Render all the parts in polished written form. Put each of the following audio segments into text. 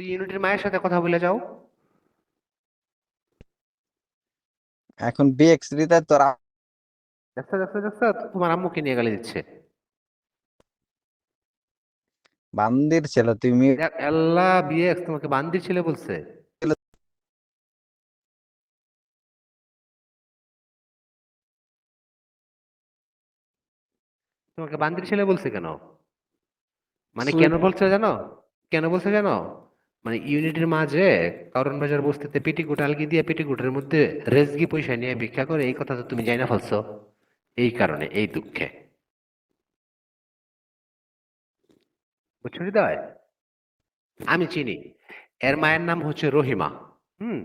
তুই ইউনিটির মায়ের সাথে কথা বলে যাও। এখন বিএক্স হৃদয় তোরা দেখছো দেখছো দেখছো, তোমার আম্মুকে নিয়ে গালি দিচ্ছে। বান্দির ছিল তুমি। দেখ আল্লাহ, বিয়ে তোমাকে বান্দির ছেলে বলছে? তোমাকে বান্দির ছেলে বলছে কেন? মানে কেন সুইট বলছে জানো? কেন বলছে জানো? মানে ইউনিটির মাঝে কারণ বাজার বস্তিতে পেটিকুট আলগি দিয়ে পেটিকুটের মধ্যে রেজগি পয়সা নিয়ে ভিক্ষা করে, এই কথা তো তুমি জানা ফেলছো। এই কারণে, এই দুঃখে। বুঝছো হৃদয়? আমি চিনি। এর মায়ের নাম হচ্ছে রহিমা। হুম।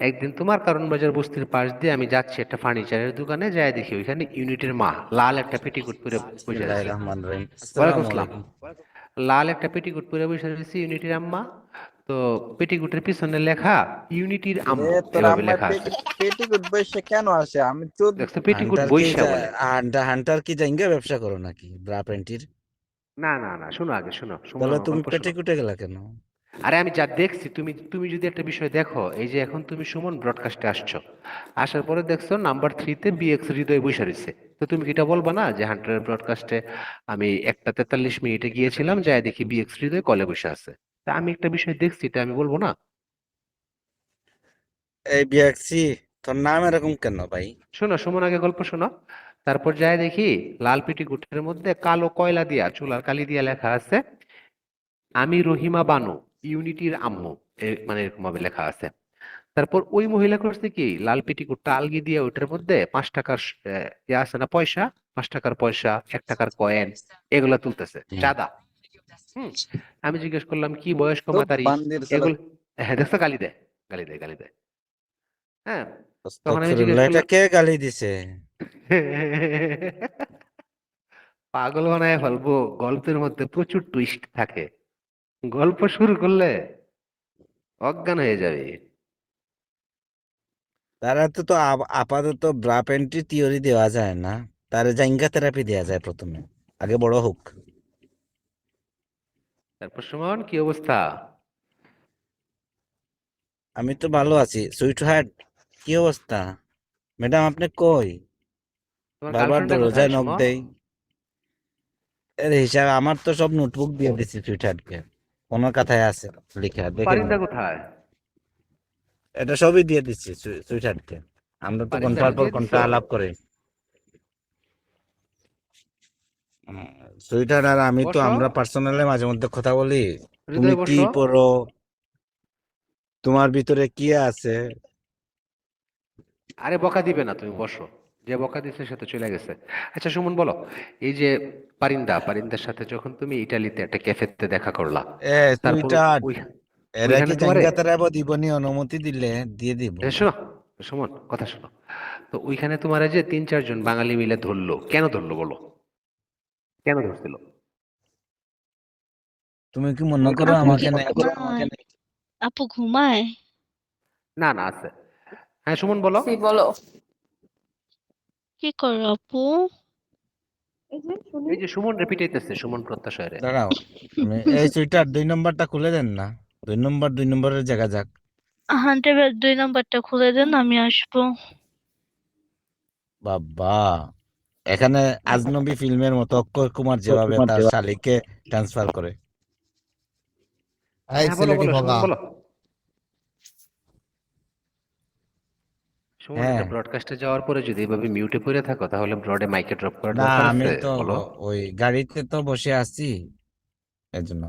একদিন তোমার কারণ বাজার বস্তির পাশ দিয়ে আমি যাচ্ছি একটা ফার্নিচারের দোকানে, যাই দেখি ওইখানে ইউনিটের মা লাল একটা পেটিকুট পরে বসে বিসমিল্লাহির আছে। রহমানির রহিম। ওয়ালাইকুম আসসালামু আসসালাম। আলাইকুম। লাল একটা পেটিকুট পরে বসে রয়েছে ইউনিটির আম্মা। তো পেটিকুটের পিছনে লেখা ইউনিটির এ আম্মু, তোর এভাবে আম্মা লেখা আছে। পেটিকুট বয়সে কেন আসে? আমি তো দেখছো, পেটিকুট হান্টার কি বইসা বলে। হান্টার কি জাইঙ্গা ব্যবসা করো নাকি ব্রা প্যান্টির? না না না, শোনো আগে, শোনো, শোনো তাহলে আমার তুমি গল্প পেটে শোনো। কুটে গেলা কেন? আরে আমি যা দেখছি, তুমি তুমি যদি একটা বিষয় দেখো, এই যে এখন তুমি সুমন ব্রডকাস্টে আসছো, আসার পরে দেখছো নাম্বার 3-তে বিএক্স হৃদয় বসে রয়েছে। তো তুমি কি এটা বলবা না যে হান্টারের ব্রডকাস্টে আমি 1টা 43 মিনিটে গিয়েছিলাম, যাই দেখি বিএক্স হৃদয় কলে বসে আছে? তা আমি একটা বিষয় দেখছি, এটা আমি বলবো না? এই বিয়াক্সি, তোর নাম এরকম কেন ভাই? শোনো, সুমন আগে গল্প শোনো। তারপর যাই দেখি লাল পিটিকুটের মধ্যে কালো কয়লা দিয়া, চুলার কালি দিয়া লেখা আছে আমি রহিমা বানু, ইউনিটির আম্মু। মানে এরকম ভাবে লেখা আছে। তারপর ওই মহিলা করছে কি, লাল পেটিকোটটা আলগি দিয়ে ওইটার মধ্যে 5 টাকার ইয়ে আছে না, পয়সা, 5 টাকার পয়সা, 1 টাকার কয়েন, এগুলা তুলতেছে, হুম। চাঁদা। হুম। আমি জিজ্ঞেস করলাম কি বয়স্ক তো মাতারি বান্দির ছিল। এগুলো? হ্যাঁ দেখছো, গালি দেয়, গালি দেয়, গালি দেয়। হ্যাঁ। তখন আমি জিজ্ঞেস আস্তাগফিরুল্লাহ, এটা করলাম কে গালি দিছে? পাগল বানায় ফেলবো, গল্পের মধ্যে প্রচুর টুইস্ট থাকে। গল্প শুরু করলে অজ্ঞান হয়ে যাবে। তারা তো আপাতত ব্রা প্যান্টির থিওরি দেওয়া যায় না, তার জাইঙ্গা থেরাপি দেওয়া যায় প্রথমে, আগে বড় হোক। তারপর সুমন, কি অবস্থা? আমি তো ভালো আছি সুইট হার্ট। কি অবস্থা? ম্যাডাম আপনি কই? তোমার বারবার গার্লফ্রেন্ডটা কোথায় দরজায় নক সুমন? দেই। এর হিসাব আমার তো সব নোটবুক দিয়ে দিছি সুইট হার্টকে, কোনো কথায় আছে লিখা দেখে নিন। পারিন্দা কোথায়? এটা সবই দিয়ে দিচ্ছি সুইট হার্টকে। আমরা তো ঘন্টার পারিন্দারে পর দিয়ে ঘন্টা দিছো? আলাপ করে। সুইট হার্ট আর আমি তো বসো, আমরা পার্সোনালি মাঝে মধ্যে কথা বলি। তুমি হৃদয় কি বসো। পড়ো? তোমার ভিতরে কি আছে? আরে বকা দিবে না, তুমি বসো। যে বকা দিছে সে তো চলে গেছে। আচ্ছা সুমন বলো, এই যে পারিন্দার সাথে যখন তুমি ইটালিতে একটা ক্যাফেতে দেখা করলা, এ সুইট তারপর হার্ট, ওই এরা ওইখানে কি তোমারে, জাঙ্গা তারাবো দিবনি? অনুমতি দিলে দিয়ে দিব। শোনো, সুমন কথা শোনো। তো ওইখানে তোমার যে 3-4 জন বাঙালি মিলে ধরলো, কেন ধরলো বলো? কেন ধরছিল? তুমি কি মনে ওইটা করো তো তুমি আমাকে সব, ঘুমায় আপু ঘুমায়। না না আছে। হ্যাঁ সুমন বলো। বলো। কি করো আপু? এই যে সুমন রিপিট সুমন প্রত্যাশয় রে। দাঁড়াও, আমি এই সুইটার 2 নম্বরটা খুলে দেন না। 2 নম্বরের জায়গা যাক। হান্টারের 2 নাম্বারটা খুলে দেন, আমি আসবো। বাবা, এখানে আজনবী ফিল্মের মতো অক্ষয় কুমার যেভাবে তার শালিকে ট্রান্সফার করে। এই হ্যাঁ বলো ছেলেটি বলো সুমন ভগা। বলো। সুমন, হ্যাঁ। এটা ব্রডকাস্টে যাওয়ার পরে যদি এভাবে মিউটে পড়ে থাকো, তাহলে ব্রডে মাইকে ড্রপ করার না, দরকার আমি আছে তো বলো? ওই গাড়িতে তো বসে আছি, এর জন্য।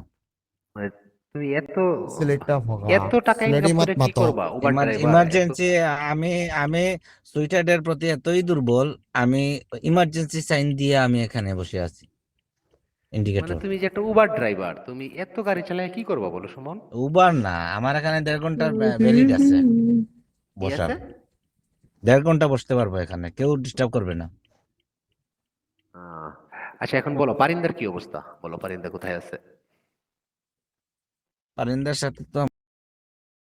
মানে তুমি এত সিলেটটা ভোগা এত টাকা সিলেটি ইনকাম মত করে কি মতো। করবা? উবার ড্রাইভার এত? ইমার্জেন্সি। আমি আমি সুইটারের প্রতি এতই দুর্বল, আমি ইমার্জেন্সি সাইন দিয়ে আমি এখানে বসে আছি, মানে ইন্ডিকেটর। তুমি যে একটা উবার ড্রাইভার, তুমি এত গাড়ি চালায় কি করবা বলো সুমন? উবার না, আমার এখানে 1.5 ঘন্টার ভ্যালিড আছে কি বসার। আছে? 1.5 ঘন্টা বসতে পারবো এখানে, কেউ ডিস্টার্ব করবে না। আহ, আচ্ছা এখন বলো পারিন্দার কি অবস্থা, বলো পারিন্দা কোথায় আছে? পারিন্দার সাথে তো